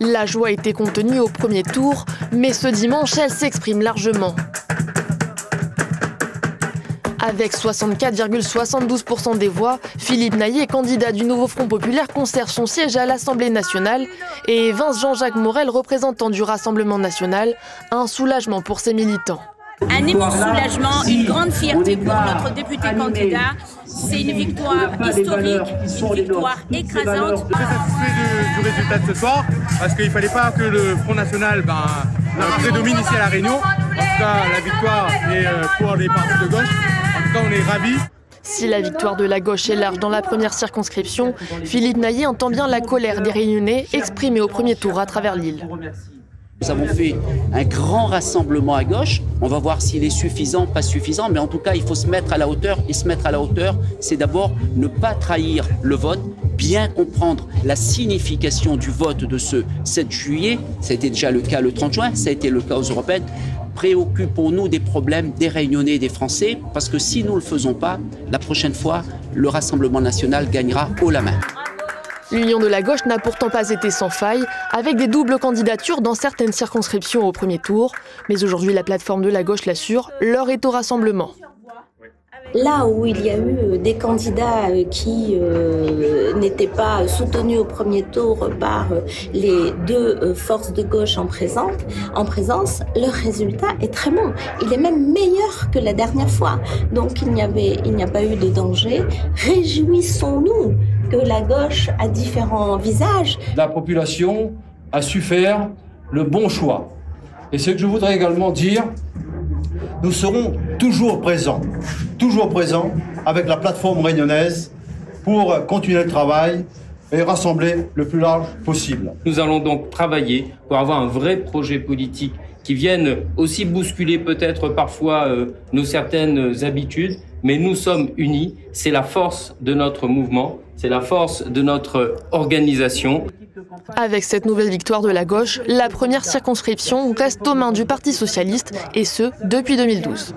La joie était contenue au premier tour, mais ce dimanche, elle s'exprime largement. Avec 64,72% des voix, Philippe Naillet, candidat du Nouveau Front Populaire, conserve son siège à l'Assemblée nationale et évince Jean-Jacques Morel, représentant du Rassemblement national, un soulagement pour ses militants. Un immense soulagement, une grande fierté pour notre député candidat. C'est une victoire historique, une victoire écrasante. Très satisfait du résultat de ce soir, parce qu'il ne fallait pas que le Front National prédomine ici à La Réunion. En tout cas, la victoire est pour les partis de gauche. En tout cas, on est ravis. Si la victoire de la gauche est large dans la première circonscription, Philippe Naillet entend bien la colère des Réunionnais exprimée au premier tour à travers l'île. Nous avons fait un grand rassemblement à gauche. On va voir s'il est suffisant, pas suffisant. Mais en tout cas, il faut se mettre à la hauteur. Et se mettre à la hauteur, c'est d'abord ne pas trahir le vote, bien comprendre la signification du vote de ce 7 juillet. Ça a été déjà le cas le 30 juin, ça a été le cas aux européennes. Préoccupons-nous des problèmes des Réunionnais et des Français, parce que si nous ne le faisons pas, la prochaine fois, le Rassemblement national gagnera haut la main. L'union de la gauche n'a pourtant pas été sans faille, avec des doubles candidatures dans certaines circonscriptions au premier tour. Mais aujourd'hui, la plateforme de la gauche l'assure, l'heure est au rassemblement. Là où il y a eu des candidats qui n'étaient pas soutenus au premier tour par les deux forces de gauche en présence, leur résultat est très bon. Il est même meilleur que la dernière fois. Donc il n'y a pas eu de danger. Réjouissons-nous que la gauche a différents visages. La population a su faire le bon choix. Et ce que je voudrais également dire, nous serons toujours présents avec la plateforme réunionnaise pour continuer le travail et rassembler le plus large possible. Nous allons donc travailler pour avoir un vrai projet politique qui vienne aussi bousculer peut-être parfois nos certaines habitudes, mais nous sommes unis, c'est la force de notre mouvement, c'est la force de notre organisation. Avec cette nouvelle victoire de la gauche, la première circonscription reste aux mains du Parti socialiste, et ce, depuis 2012.